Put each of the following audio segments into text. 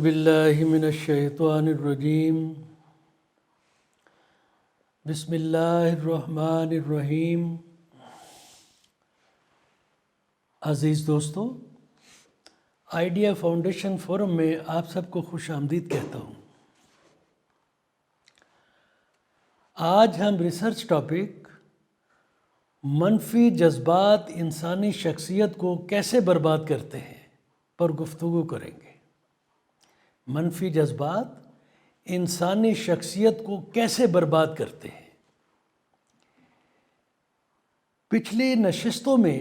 باللہ من الشیطان الرجیم بسم اللہ الرحمن الرحیم۔ عزیز دوستو، آئیڈیا فاؤنڈیشن فورم میں آپ سب کو خوش آمدید کہتا ہوں۔ آج ہم ریسرچ ٹاپک منفی جذبات انسانی شخصیت کو کیسے برباد کرتے ہیں پر گفتگو کریں گے۔ منفی جذبات انسانی شخصیت کو کیسے برباد کرتے ہیں۔ پچھلی نشستوں میں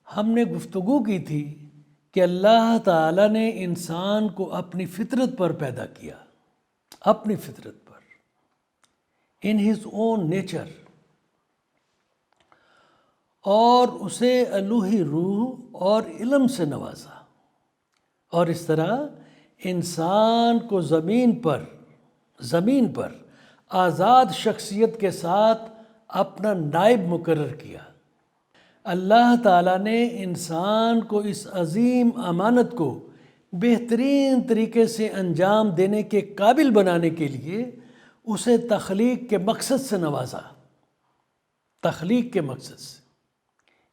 ہم نے گفتگو کی تھی کہ اللہ تعالیٰ نے انسان کو اپنی فطرت پر پیدا کیا، اپنی فطرت پر، ان ہز اون نیچر، اور اسے الوہی روح اور علم سے نوازا، اور اس طرح انسان کو زمین پر آزاد شخصیت کے ساتھ اپنا نائب مقرر کیا۔ اللہ تعالیٰ نے انسان کو اس عظیم امانت کو بہترین طریقے سے انجام دینے کے قابل بنانے کے لیے اسے تخلیق کے مقصد سے نوازا۔ تخلیق کے مقصد سے،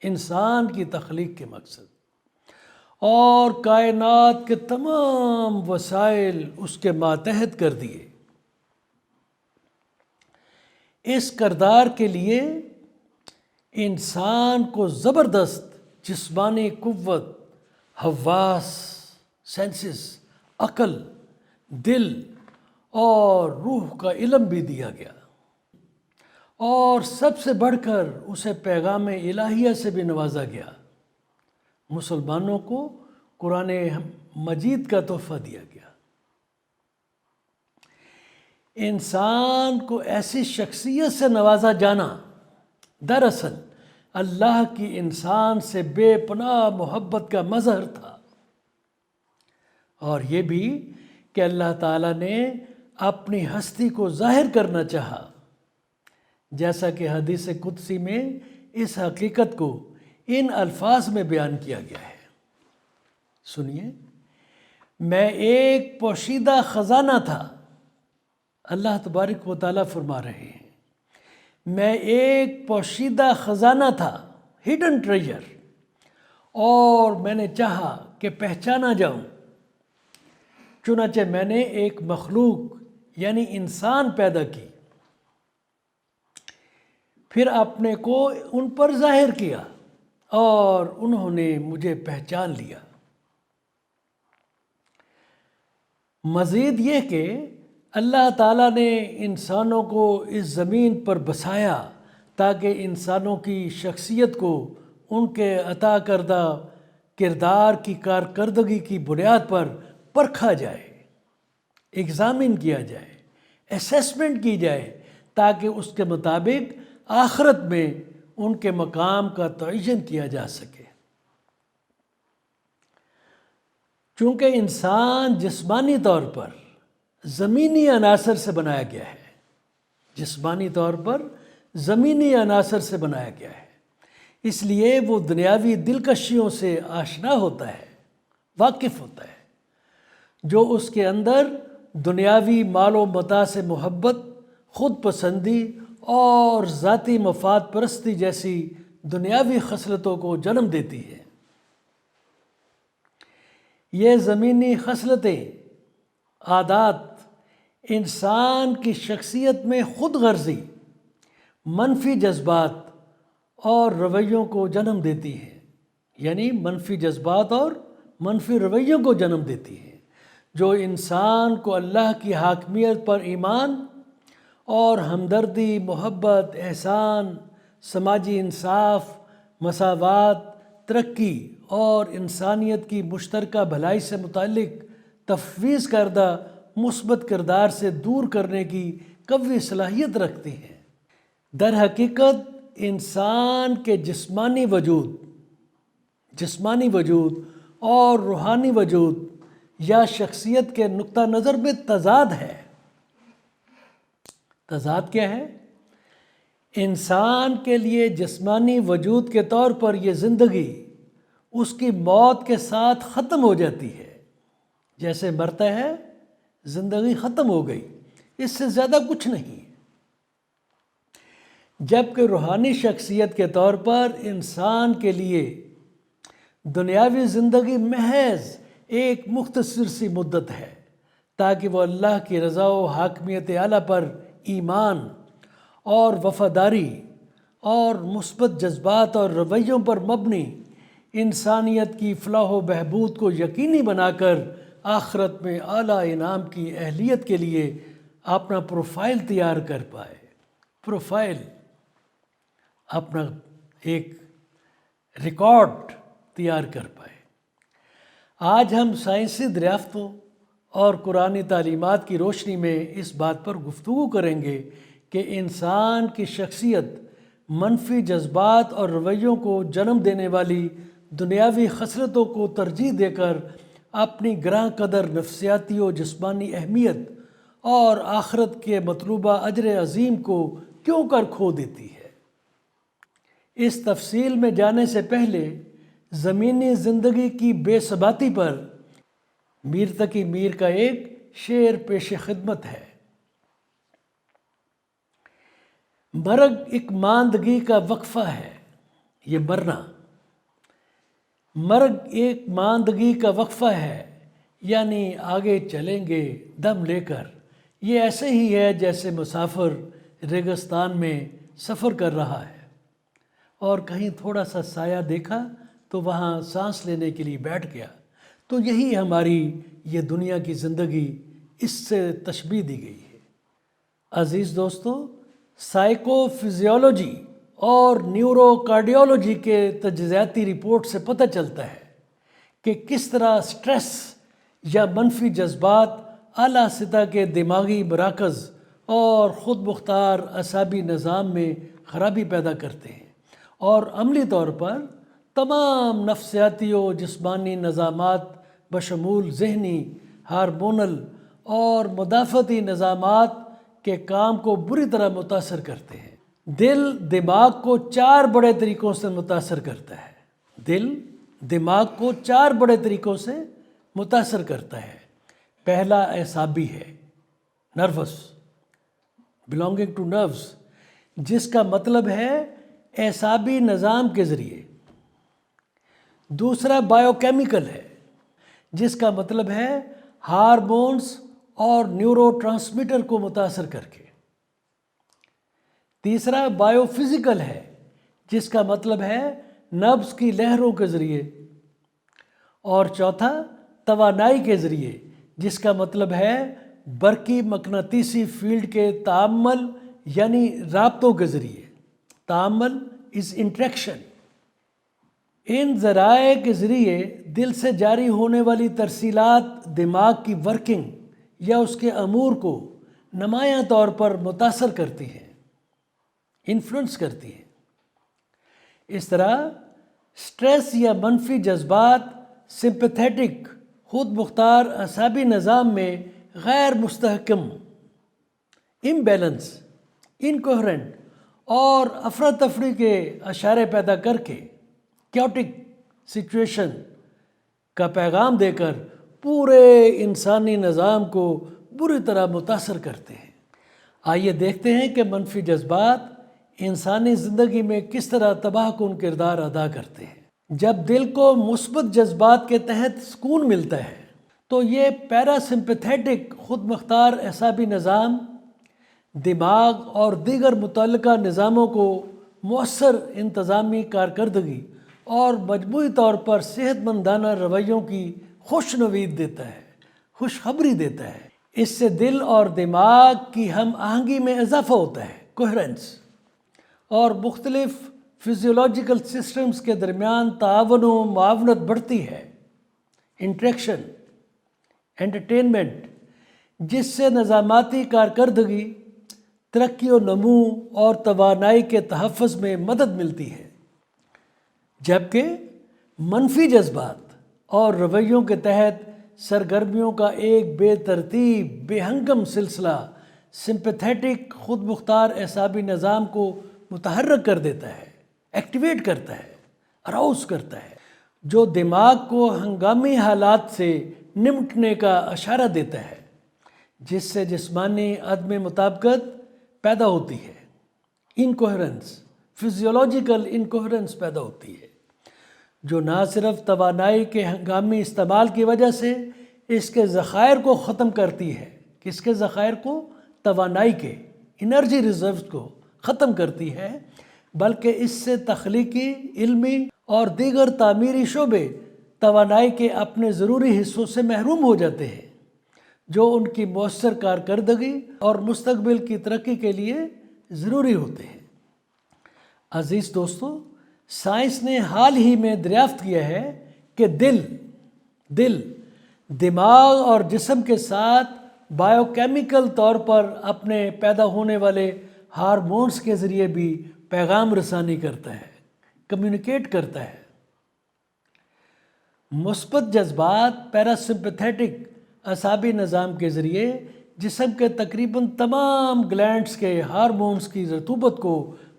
انسان کی تخلیق کے مقصد، اور کائنات کے تمام وسائل اس کے ماتحت کر دیے۔ اس کردار کے لیے انسان کو زبردست جسمانی قوت، حواس، سینسز، عقل، دل اور روح کا علم بھی دیا گیا، اور سب سے بڑھ کر اسے پیغام الہیہ سے بھی نوازا گیا۔ مسلمانوں کو قرآن مجید کا تحفہ دیا گیا۔ انسان کو ایسی شخصیت سے نوازا جانا دراصل اللہ کی انسان سے بے پناہ محبت کا مظہر تھا، اور یہ بھی کہ اللہ تعالیٰ نے اپنی ہستی کو ظاہر کرنا چاہا، جیسا کہ حدیث قدسی میں اس حقیقت کو ان الفاظ میں بیان کیا گیا ہے۔ سنیے، میں ایک پوشیدہ خزانہ تھا، اللہ تبارک و تعالیٰ فرما رہے ہیں، میں ایک پوشیدہ خزانہ تھا، ہڈن ٹریجر، اور میں نے چاہا کہ پہچانا جاؤں، چنانچہ میں نے ایک مخلوق یعنی انسان پیدا کی، پھر اپنے کو ان پر ظاہر کیا، اور انہوں نے مجھے پہچان لیا۔ مزید یہ کہ اللہ تعالیٰ نے انسانوں کو اس زمین پر بسایا تاکہ انسانوں کی شخصیت کو ان کے عطا کردہ کردار کی کارکردگی کی بنیاد پر پرکھا جائے، ایگزامن کیا جائے، اسیسمنٹ کی جائے، تاکہ اس کے مطابق آخرت میں ان کے مقام کا تعین کیا جا سکے۔ چونکہ انسان جسمانی طور پر زمینی عناصر سے بنایا گیا ہے، جسمانی طور پر زمینی عناصر سے بنایا گیا ہے، اس لیے وہ دنیاوی دلکشیوں سے آشنا ہوتا ہے، واقف ہوتا ہے، جو اس کے اندر دنیاوی مال و متاع سے محبت، خود پسندی اور ذاتی مفاد پرستی جیسی دنیاوی خصلتوں کو جنم دیتی ہے۔ یہ زمینی خصلتیں، عادات انسان کی شخصیت میں خود غرضی، منفی جذبات اور رویوں کو جنم دیتی ہیں، یعنی منفی جذبات اور منفی رویوں کو جنم دیتی ہیں، جو انسان کو اللہ کی حاکمیت پر ایمان اور ہمدردی، محبت، احسان، سماجی انصاف، مساوات، ترقی اور انسانیت کی مشترکہ بھلائی سے متعلق تفویض کردہ مثبت کردار سے دور کرنے کی قوی صلاحیت رکھتی ہیں۔ در حقیقت انسان کے جسمانی وجود اور روحانی وجود یا شخصیت کے نقطہ نظر میں تضاد ہے۔ تضاد کیا ہے؟ انسان کے لیے جسمانی وجود کے طور پر یہ زندگی اس کی موت کے ساتھ ختم ہو جاتی ہے، جیسے مرتا ہے زندگی ختم ہو گئی، اس سے زیادہ کچھ نہیں۔ جبکہ روحانی شخصیت کے طور پر انسان کے لیے دنیاوی زندگی محض ایک مختصر سی مدت ہے، تاکہ وہ اللہ کی رضا و حاکمیت اعلیٰ پر ایمان اور وفاداری اور مثبت جذبات اور رویوں پر مبنی انسانیت کی فلاح و بہبود کو یقینی بنا کر آخرت میں اعلیٰ انعام کی اہلیت کے لیے اپنا پروفائل تیار کر پائے۔ پروفائل، اپنا ایک ریکارڈ تیار کر پائے۔ آج ہم سائنسی دریافتوں اور قرآنی تعلیمات کی روشنی میں اس بات پر گفتگو کریں گے کہ انسان کی شخصیت منفی جذبات اور رویوں کو جنم دینے والی دنیاوی خصلتوں کو ترجیح دے کر اپنی گراں قدر نفسیاتی و جسمانی اہمیت اور آخرت کے مطلوبہ اجر عظیم کو کیوں کر کھو دیتی ہے۔ اس تفصیل میں جانے سے پہلے زمینی زندگی کی بے ثباتی پر میر تقی میر کا ایک شعر پیش خدمت ہے۔ مرگ ایک ماندگی کا وقفہ ہے، یہ مرنا مرگ ایک ماندگی کا وقفہ ہے، یعنی آگے چلیں گے دم لے کر۔ یہ ایسے ہی ہے جیسے مسافر ریگستان میں سفر کر رہا ہے اور کہیں تھوڑا سا سایہ دیکھا تو وہاں سانس لینے کے لیے بیٹھ گیا۔ تو یہی ہماری یہ دنیا کی زندگی، اس سے تشبیہ دی گئی ہے۔ عزیز دوستو، سائیکو فزیولوجی اور نیورو کارڈیولوجی کے تجزیاتی رپورٹ سے پتہ چلتا ہے کہ کس طرح سٹریس یا منفی جذبات اعلیٰ سطح کے دماغی مراکز اور خود مختار اعصابی نظام میں خرابی پیدا کرتے ہیں، اور عملی طور پر تمام نفسیاتی و جسمانی نظامات بشمول ذہنی، ہارمونل اور مدافعتی نظامات کے کام کو بری طرح متاثر کرتے ہیں۔ دل دماغ کو 4 بڑے طریقوں سے متاثر کرتا ہے۔ دل دماغ کو 4 بڑے طریقوں سے متاثر کرتا ہے۔ پہلا اعصابی ہے، نروس، بلانگنگ ٹو نروس، جس کا مطلب ہے اعصابی نظام کے ذریعے۔ دوسرا بائیو کیمیکل ہے، جس کا مطلب ہے ہارمونز اور نیورو ٹرانسمیٹر کو متاثر کر کے۔ تیسرا بائیو فزیکل ہے، جس کا مطلب ہے نبض کی لہروں کے ذریعے۔ اور چوتھا توانائی کے ذریعے، جس کا مطلب ہے برقی مقناطیسی فیلڈ کے تعامل یعنی رابطوں کے ذریعے۔ تعامل از انٹریکشن۔ ان ذرائع کے ذریعے دل سے جاری ہونے والی ترسیلات دماغ کی ورکنگ یا اس کے امور کو نمایاں طور پر متاثر کرتی ہیں، انفلوئنس کرتی ہیں۔ اس طرح سٹریس یا منفی جذبات سمپیتھیٹک خود مختار اعصابی نظام میں غیر مستحکم، امبیلنس، انکوہرنٹ اور افراتفری کے اشارے پیدا کر کے کیوٹک سچویشن کا پیغام دے کر پورے انسانی نظام کو بری طرح متاثر کرتے ہیں۔ آئیے دیکھتے ہیں کہ منفی جذبات انسانی زندگی میں کس طرح تباہ کن کردار ادا کرتے ہیں۔ جب دل کو مثبت جذبات کے تحت سکون ملتا ہے تو یہ پیرا سمپیتھیٹک خود مختار اعصابی نظام دماغ اور دیگر متعلقہ نظاموں کو مؤثر انتظامی کارکردگی اور مجموعی طور پر صحت مندانہ رویوں کی خوش نوید دیتا ہے، خوشخبری دیتا ہے۔ اس سے دل اور دماغ کی ہم آہنگی میں اضافہ ہوتا ہے، کوہرنس، اور مختلف فزیولوجیکل سسٹمز کے درمیان تعاون و معاونت بڑھتی ہے، انٹریکشن، انٹرٹینمنٹ، جس سے نظاماتی کارکردگی، ترقی و نمو اور توانائی کے تحفظ میں مدد ملتی ہے۔ جبکہ منفی جذبات اور رویوں کے تحت سرگرمیوں کا ایک بے ترتیب بے ہنگم سلسلہ سمپیتھیٹک خود مختار اعصابی نظام کو متحرک کر دیتا ہے، ایکٹیویٹ کرتا ہے، اراؤز کرتا ہے، جو دماغ کو ہنگامی حالات سے نمٹنے کا اشارہ دیتا ہے، جس سے جسمانی عدم مطابقت پیدا ہوتی ہے، انکوہرنس، فزیولوجیکل انکوہرنس پیدا ہوتی ہے، جو نہ صرف توانائی کے ہنگامی استعمال کی وجہ سے اس کے ذخائر کو ختم کرتی ہے، کس کے ذخائر کو؟ توانائی کے، انرجی ریزروز کو ختم کرتی ہے، بلکہ اس سے تخلیقی، علمی اور دیگر تعمیری شعبے توانائی کے اپنے ضروری حصوں سے محروم ہو جاتے ہیں، جو ان کی مؤثر کارکردگی اور مستقبل کی ترقی کے لیے ضروری ہوتے ہیں۔ عزیز دوستو، سائنس نے حال ہی میں دریافت کیا ہے کہ دل دماغ اور جسم کے ساتھ بائیو کیمیکل طور پر اپنے پیدا ہونے والے ہارمونز کے ذریعے بھی پیغام رسانی کرتا ہے، کمیونیکیٹ کرتا ہے۔ مثبت جذبات پیراسمپیتھیٹک اعصابی نظام کے ذریعے جسم کے تقریباً تمام گلینڈز کے ہارمونز کی رطوبت کو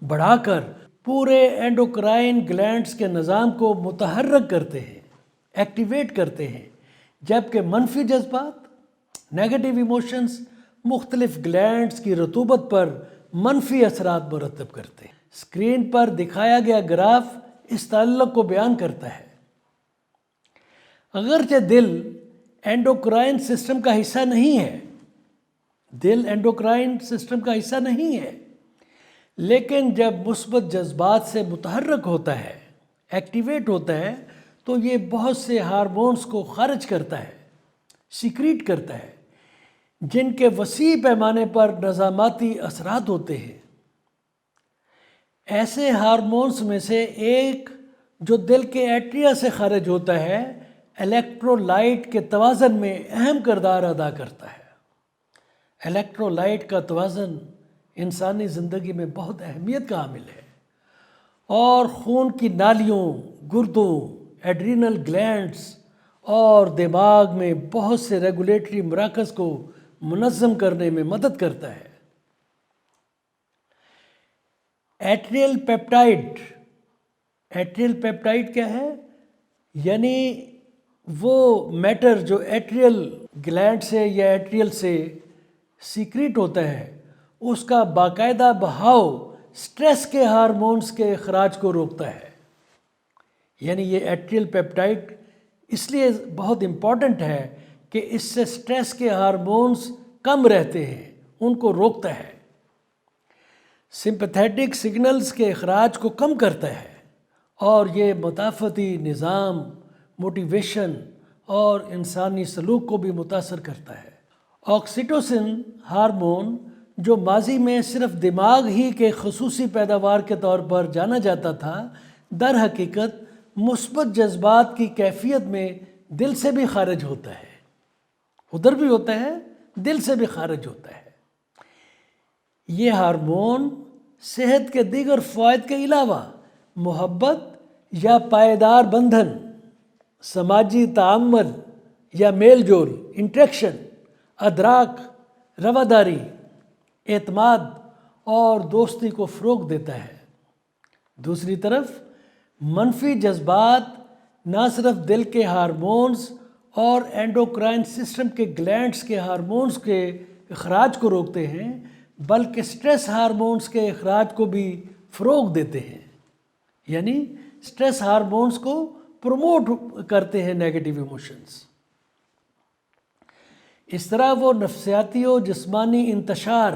بڑھا کر پورے اینڈوکرائن گلینڈز کے نظام کو متحرک کرتے ہیں، ایکٹیویٹ کرتے ہیں، جبکہ منفی جذبات، نیگیٹو ایموشنز مختلف گلینڈز کی رطوبت پر منفی اثرات مرتب کرتے ہیں۔ اسکرین پر دکھایا گیا گراف اس تعلق کو بیان کرتا ہے۔ اگرچہ دل اینڈوکرائن سسٹم کا حصہ نہیں ہے، لیکن جب مثبت جذبات سے متحرک ہوتا ہے، ایکٹیویٹ ہوتا ہے، تو یہ بہت سے ہارمونز کو خارج کرتا ہے، سیکریٹ کرتا ہے، جن کے وسیع پیمانے پر نظاماتی اثرات ہوتے ہیں۔ ایسے ہارمونز میں سے ایک جو دل کے ایٹریا سے خارج ہوتا ہے، الیکٹرولائٹ کے توازن میں اہم کردار ادا کرتا ہے۔ الیکٹرولائٹ کا توازن انسانی زندگی میں بہت اہمیت کا حامل ہے، اور خون کی نالیوں، گردوں، ایڈرینل گلینڈز اور دماغ میں بہت سے ریگولیٹری مراکز کو منظم کرنے میں مدد کرتا ہے۔ ایٹریل پیپٹائڈ کیا ہے؟ یعنی وہ میٹر جو ایٹریل گلینڈ سے یا ایٹریل سے سیکریٹ ہوتا ہے، اس کا باقاعدہ بہاؤ سٹریس کے ہارمونز کے اخراج کو روکتا ہے۔ یعنی یہ ایٹریل پیپٹائڈ اس لیے بہت امپورٹنٹ ہے کہ اس سے سٹریس کے ہارمونز کم رہتے ہیں، ان کو روکتا ہے، سمپیتھیٹک سگنلز کے اخراج کو کم کرتا ہے، اور یہ مدافعتی نظام، موٹیویشن اور انسانی سلوک کو بھی متاثر کرتا ہے۔ آکسیٹوسن ہارمون، جو ماضی میں صرف دماغ ہی کے خصوصی پیداوار کے طور پر جانا جاتا تھا، در حقیقت مثبت جذبات کی کیفیت میں دل سے بھی خارج ہوتا ہے، ادھر بھی ہوتا ہے، دل سے بھی خارج ہوتا ہے۔ یہ ہارمون صحت کے دیگر فوائد کے علاوہ محبت یا پائیدار بندھن، سماجی تعامل یا میل جول، انٹریکشن، ادراک، رواداری، اعتماد اور دوستی کو فروغ دیتا ہے۔ دوسری طرف منفی جذبات نہ صرف دل کے ہارمونز اور اینڈوکرائن سسٹم کے گلینڈز کے ہارمونز کے اخراج کو روکتے ہیں، بلکہ سٹریس ہارمونز کے اخراج کو بھی فروغ دیتے ہیں، یعنی سٹریس ہارمونز کو پروموٹ کرتے ہیں، نیگیٹو ایموشنز۔ اس طرح وہ نفسیاتی و جسمانی انتشار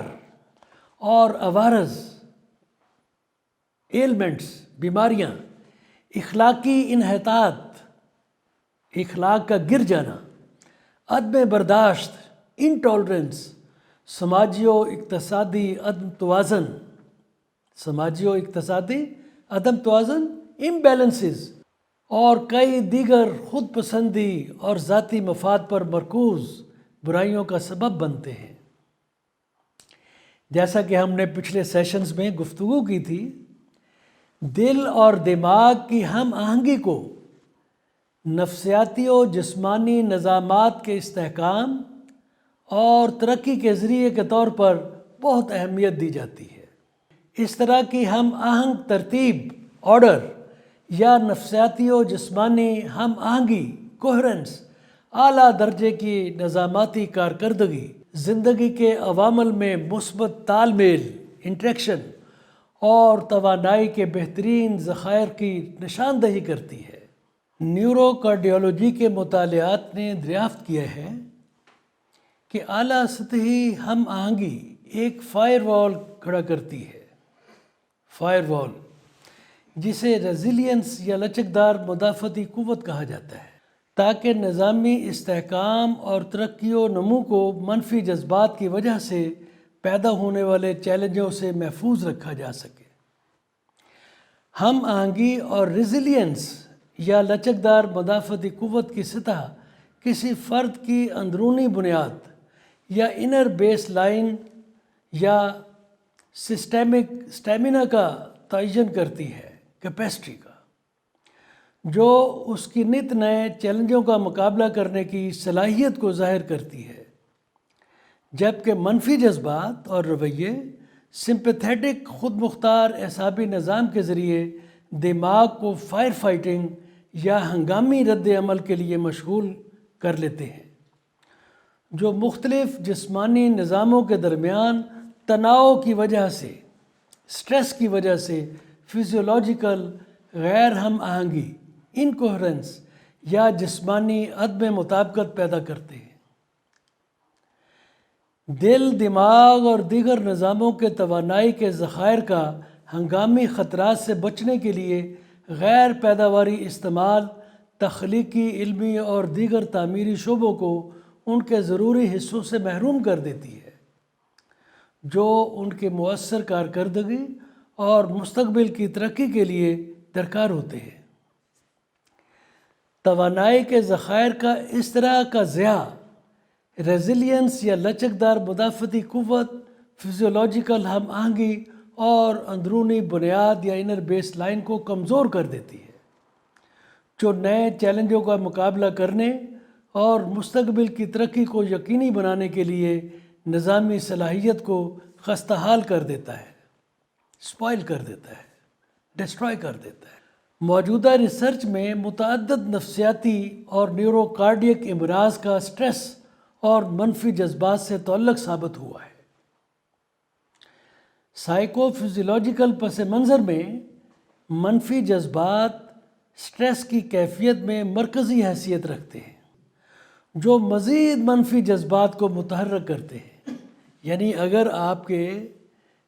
اور عوارض، ایلمنٹس، بیماریاں، اخلاقی انحطاط، اخلاق کا گر جانا، عدم برداشت، انٹالرنس، سماجی و اقتصادی عدم توازن، امبیلنسز، اور کئی دیگر خود پسندی اور ذاتی مفاد پر مرکوز برائیوں کا سبب بنتے ہیں۔ جیسا کہ ہم نے پچھلے سیشنز میں گفتگو کی تھی، دل اور دماغ کی ہم آہنگی کو نفسیاتی و جسمانی نظامات کے استحکام اور ترقی کے ذریعے کے طور پر بہت اہمیت دی جاتی ہے۔ اس طرح کی ہم آہنگ ترتیب، آرڈر، یا نفسیاتی و جسمانی ہم آہنگی، کوہرنس، اعلیٰ درجے کی نظاماتی کارکردگی زندگی کے عوامل میں مثبت تال میل، انٹریکشن اور توانائی کے بہترین ذخائر کی نشاندہی کرتی ہے۔ نیورو کارڈیولوجی کے مطالعات نے دریافت کیا ہے کہ اعلیٰ سطحی ہم آہنگی ایک فائر وال کھڑا کرتی ہے، فائر وال جسے ریزیلینس یا لچکدار مدافعتی قوت کہا جاتا ہے، تاکہ نظامی استحکام اور ترقی و نمو کو منفی جذبات کی وجہ سے پیدا ہونے والے چیلنجوں سے محفوظ رکھا جا سکے۔ ہم آہنگی اور ریزیلینس یا لچکدار مدافعتی قوت کی سطح کسی فرد کی اندرونی بنیاد یا انر بیس لائن یا سسٹمک اسٹیمنا کا تعین کرتی ہے، کیپیسٹی کا، جو اس کی نت نئے چیلنجوں کا مقابلہ کرنے کی صلاحیت کو ظاہر کرتی ہے، جبکہ منفی جذبات اور رویے سمپیتھیٹک خود مختار اعصابی نظام کے ذریعے دماغ کو فائر فائٹنگ یا ہنگامی رد عمل کے لیے مشغول کر لیتے ہیں، جو مختلف جسمانی نظاموں کے درمیان تناؤ کی وجہ سے، سٹریس کی وجہ سے فزیولوجیکل غیر ہم آہنگی، انکوہرنس یا جسمانی عدم مطابقت پیدا کرتے ہیں۔ دل، دماغ اور دیگر نظاموں کے توانائی کے ذخائر کا ہنگامی خطرات سے بچنے کے لیے غیر پیداواری استعمال تخلیقی، علمی اور دیگر تعمیری شعبوں کو ان کے ضروری حصوں سے محروم کر دیتی ہے، جو ان کے مؤثر کارکردگی اور مستقبل کی ترقی کے لیے درکار ہوتے ہیں۔ توانائی کے ذخائر کا اس طرح کا ضیاع ریزیلینس یا لچکدار مدافعتی قوت، فزیولوجیکل ہم آہنگی اور اندرونی بنیاد یا انر بیس لائن کو کمزور کر دیتی ہے، جو نئے چیلنجوں کا مقابلہ کرنے اور مستقبل کی ترقی کو یقینی بنانے کے لیے نظامی صلاحیت کو خستہ حال کر دیتا ہے، اسپائل کر دیتا ہے، ڈسٹرائے کر دیتا ہے۔ موجودہ ریسرچ میں متعدد نفسیاتی اور نیورو کارڈیک امراض کا سٹریس اور منفی جذبات سے تعلق ثابت ہوا ہے۔ سائیکو فزیولوجیکل پس منظر میں منفی جذبات سٹریس کی کیفیت میں مرکزی حیثیت رکھتے ہیں، جو مزید منفی جذبات کو متحرک کرتے ہیں۔ یعنی اگر آپ کے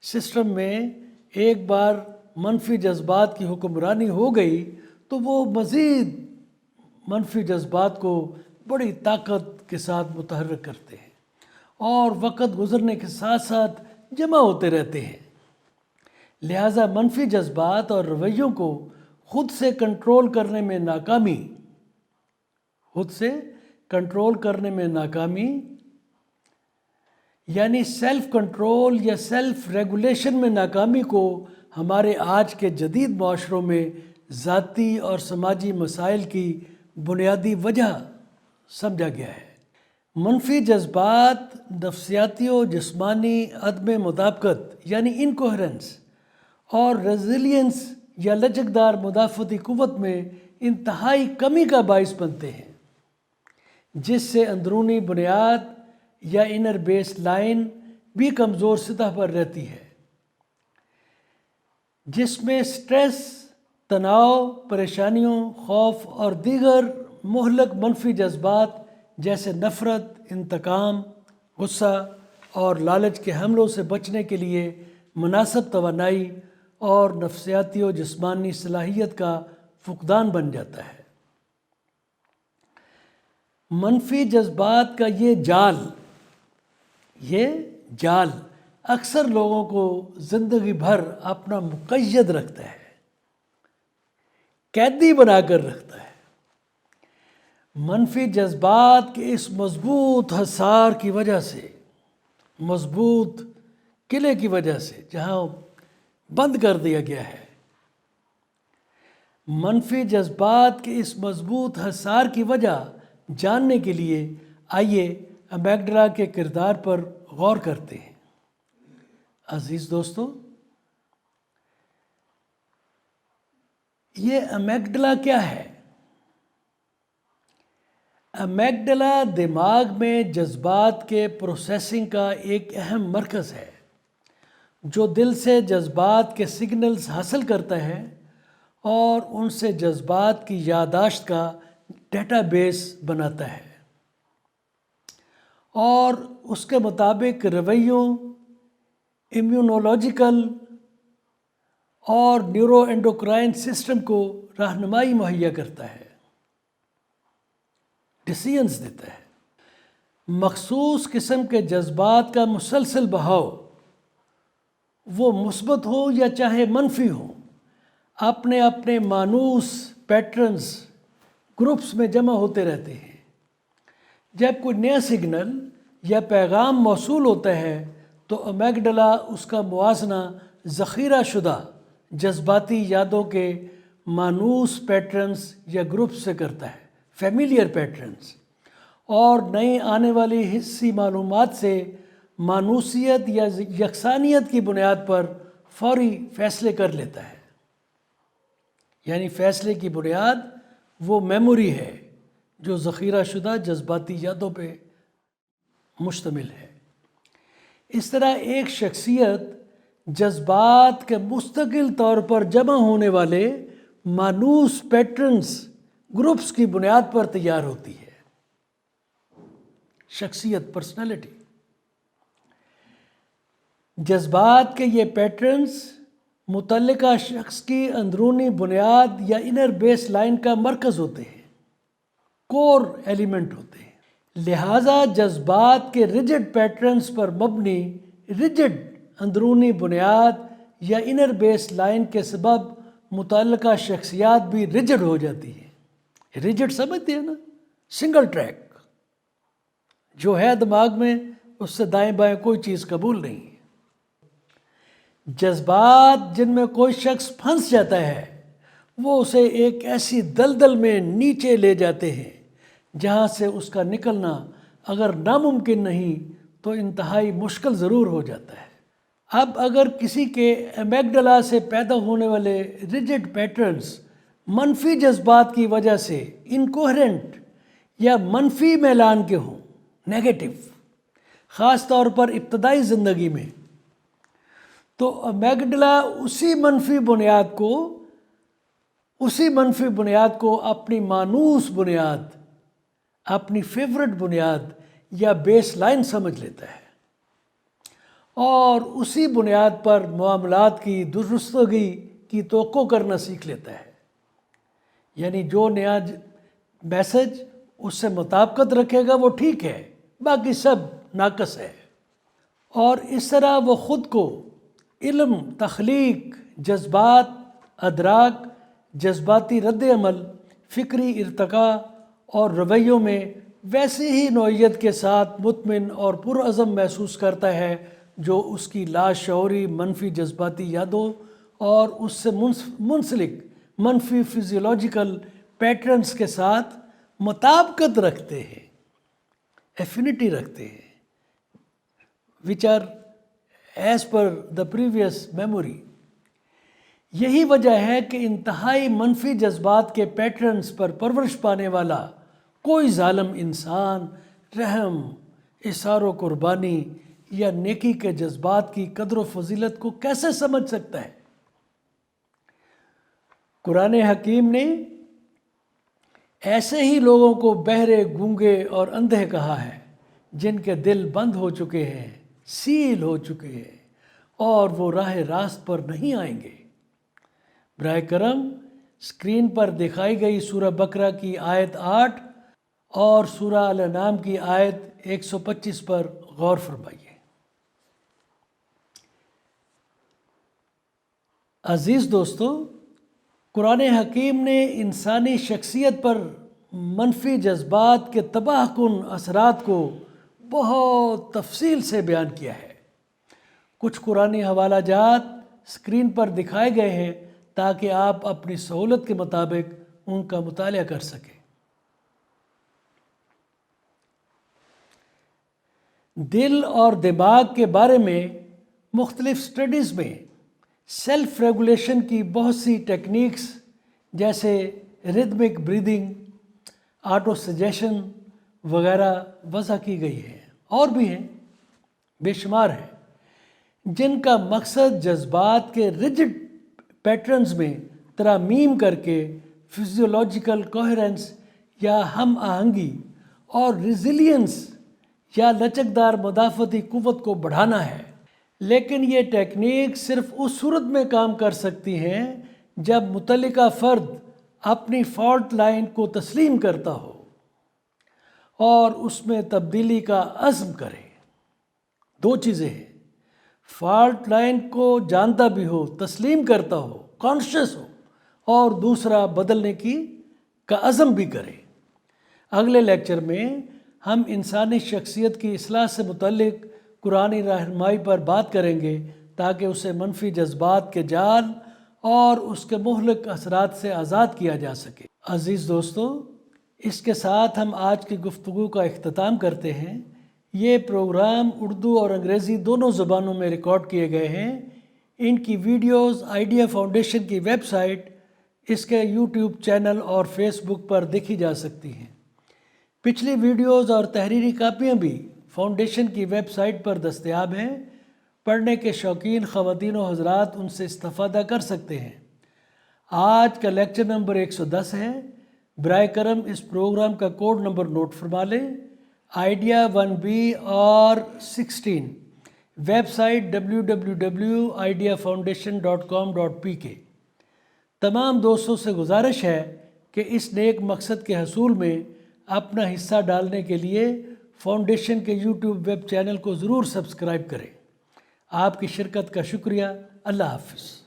سسٹم میں ایک بار منفی جذبات کی حکمرانی ہو گئی تو وہ مزید منفی جذبات کو بڑی طاقت کے ساتھ متحرک کرتے ہیں اور وقت گزرنے کے ساتھ ساتھ جمع ہوتے رہتے ہیں۔ لہٰذا منفی جذبات اور رویوں کو خود سے کنٹرول کرنے میں ناکامی یعنی سیلف کنٹرول یا سیلف ریگولیشن میں ناکامی کو ہمارے آج کے جدید معاشروں میں ذاتی اور سماجی مسائل کی بنیادی وجہ سمجھا گیا ہے۔ منفی جذبات نفسیاتی و جسمانی عدم مطابقت یعنی انکوہرنس اور ریزیلینس یا لچکدار مدافعتی قوت میں انتہائی کمی کا باعث بنتے ہیں، جس سے اندرونی بنیاد یا انر بیس لائن بھی کمزور سطح پر رہتی ہے، جس میں سٹریس، تناؤ، پریشانیوں، خوف اور دیگر مہلک منفی جذبات جیسے نفرت، انتقام، غصہ اور لالچ کے حملوں سے بچنے کے لیے مناسب توانائی اور نفسیاتی و جسمانی صلاحیت کا فقدان بن جاتا ہے۔ منفی جذبات کا یہ جال اکثر لوگوں کو زندگی بھر اپنا مقید رکھتا ہے، قیدی بنا کر رکھتا ہے۔ منفی جذبات کے اس مضبوط حصار کی وجہ سے، مضبوط قلعے کی وجہ سے جہاں بند کر دیا گیا ہے، منفی جذبات کے اس مضبوط حصار کی وجہ جاننے کے لیے آئیے امیگڈلا کے کردار پر غور کرتے ہیں۔ عزیز دوستو، یہ امیگڈلا کیا ہے؟ امیگڈلا دماغ میں جذبات کے پروسیسنگ کا ایک اہم مرکز ہے جو دل سے جذبات کے سگنلز حاصل کرتا ہے اور ان سے جذبات کی یادداشت کا ڈیٹا بیس بناتا ہے اور اس کے مطابق رویوں، امیونولوجیکل اور نیورو اینڈوکرائن سسٹم کو رہنمائی مہیا کرتا ہے، ڈیسیژنز دیتا ہے۔ مخصوص قسم کے جذبات کا مسلسل بہاؤ، وہ مثبت ہو یا چاہے منفی ہو، اپنے اپنے مانوس پیٹرنز گروپس میں جمع ہوتے رہتے ہیں۔ جب کوئی نیا سگنل یا پیغام موصول ہوتا ہے تو امیگڈلا اس کا موازنہ ذخیرہ شدہ جذباتی یادوں کے مانوس پیٹرنز یا گروپس سے کرتا ہے، فیملیئر پیٹرنز، اور نئی آنے والی حسی معلومات سے مانوسیت یا یکسانیت کی بنیاد پر فوری فیصلے کر لیتا ہے۔ یعنی فیصلے کی بنیاد وہ میموری ہے جو ذخیرہ شدہ جذباتی یادوں پہ مشتمل ہے۔ اس طرح ایک شخصیت جذبات کے مستقل طور پر جمع ہونے والے مانوس پیٹرنز گروپس کی بنیاد پر تیار ہوتی ہے۔ شخصیت، پرسنالٹی۔ جذبات کے یہ پیٹرنز متعلقہ شخص کی اندرونی بنیاد یا انر بیس لائن کا مرکز ہوتے ہیں، کور ایلیمنٹ ہوتے ہیں۔ لہٰذا جذبات کے ریجڈ پیٹرنز پر مبنی ریجڈ اندرونی بنیاد یا انر بیس لائن کے سبب متعلقہ شخصیات بھی ریجڈ ہو جاتی ہیں۔ ریجڈ سمجھتے ہیں نا، سنگل ٹریک جو ہے دماغ میں، اس سے دائیں بائیں کوئی چیز قبول نہیں ہے۔ جذبات جن میں کوئی شخص پھنس جاتا ہے وہ اسے ایک ایسی دلدل میں نیچے لے جاتے ہیں جہاں سے اس کا نکلنا اگر ناممکن نہیں تو انتہائی مشکل ضرور ہو جاتا ہے۔ اب اگر کسی کے امیگڈلا سے پیدا ہونے والے ریجڈ پیٹرنز منفی جذبات کی وجہ سے انکوہرنٹ یا منفی میلان کے ہوں، نیگیٹو، خاص طور پر ابتدائی زندگی میں، تو امیگڈلا اسی منفی بنیاد کو اپنی مانوس بنیاد، اپنی فیورٹ بنیاد یا بیس لائن سمجھ لیتا ہے اور اسی بنیاد پر معاملات کی درستگی کی توقع کرنا سیکھ لیتا ہے۔ یعنی جو نیا میسج اس سے مطابقت رکھے گا وہ ٹھیک ہے، باقی سب ناقص ہے، اور اس طرح وہ خود کو علم، تخلیق، جذبات، ادراک، جذباتی رد عمل، فکری ارتقاء اور رویوں میں ویسی ہی نوعیت کے ساتھ مطمئن اور پرعزم محسوس کرتا ہے جو اس کی لاشعوری منفی جذباتی یادوں اور اس سے منسلک منفی فزیولوجیکل پیٹرنز کے ساتھ مطابقت رکھتے ہیں، ایفینٹی رکھتے ہیں، which are as per the previous memory۔ یہی وجہ ہے کہ انتہائی منفی جذبات کے پیٹرنز پر پرورش پانے والا کوئی ظالم انسان رحم، اثار و قربانی یا نیکی کے جذبات کی قدر و فضیلت کو کیسے سمجھ سکتا ہے؟ قرآن حکیم نے ایسے ہی لوگوں کو بہرے، گونگے اور اندھے کہا ہے جن کے دل بند ہو چکے ہیں، سیل ہو چکے ہیں اور وہ راہ راست پر نہیں آئیں گے۔ براہ کرم اسکرین پر دکھائی گئی سورہ بقرہ کی آیت 8 اور سورہ الانعام کی آیت 125 پر غور فرمائیے۔ عزیز دوستو، قرآن حکیم نے انسانی شخصیت پر منفی جذبات کے تباہ کن اثرات کو بہت تفصیل سے بیان کیا ہے۔ کچھ قرآنی حوالہ جات اسکرین پر دکھائے گئے ہیں تاکہ آپ اپنی سہولت کے مطابق ان کا مطالعہ کر سکیں۔ دل اور دماغ کے بارے میں مختلف سٹڈیز میں سیلف ریگولیشن کی بہت سی ٹیکنیکس جیسے ریدمک بریدنگ، آٹو سجیشن وغیرہ وضع کی گئی ہیں، اور بھی ہیں، بے شمار ہیں، جن کا مقصد جذبات کے ریجڈ پیٹرنز میں ترامیم کر کے فزیولوجیکل کوہرنس یا ہم آہنگی اور ریزیلینس یا لچکدار مدافعتی قوت کو بڑھانا ہے۔ لیکن یہ ٹیکنیک صرف اس صورت میں کام کر سکتی ہیں جب متعلقہ فرد اپنی فالٹ لائن کو تسلیم کرتا ہو اور اس میں تبدیلی کا عزم کرے۔ دو چیزیں ہیں، فالٹ لائن کو جانتا بھی ہو، تسلیم کرتا ہو، کانشیس ہو، اور دوسرا بدلنے کا عزم بھی کرے۔ اگلے لیکچر میں ہم انسانی شخصیت کی اصلاح سے متعلق قرآنی رہنمائی پر بات کریں گے تاکہ اسے منفی جذبات کے جال اور اس کے مہلک اثرات سے آزاد کیا جا سکے۔ عزیز دوستو، اس کے ساتھ ہم آج کی گفتگو کا اختتام کرتے ہیں۔ یہ پروگرام اردو اور انگریزی دونوں زبانوں میں ریکارڈ کیے گئے ہیں۔ ان کی ویڈیوز آئیڈیا فاؤنڈیشن کی ویب سائٹ، اس کے یوٹیوب چینل اور فیس بک پر دیکھی جا سکتی ہیں۔ پچھلی ویڈیوز اور تحریری کاپیاں بھی فاؤنڈیشن کی ویب سائٹ پر دستیاب ہیں۔ پڑھنے کے شوقین خواتین و حضرات ان سے استفادہ کر سکتے ہیں۔ آج کا لیکچر نمبر 110 ہے۔ برائے کرم اس پروگرام کا کوڈ نمبر نوٹ فرما لیں، آئیڈیا 1B اور 16، ویب سائٹ www.ideafoundation.com.pk۔ تمام دوستوں سے گزارش ہے کہ اس نیک مقصد کے حصول میں اپنا حصہ ڈالنے کے لیے فاؤنڈیشن کے یوٹیوب ویب چینل کو ضرور سبسکرائب کریں۔ آپ کی شرکت کا شکریہ۔ اللہ حافظ۔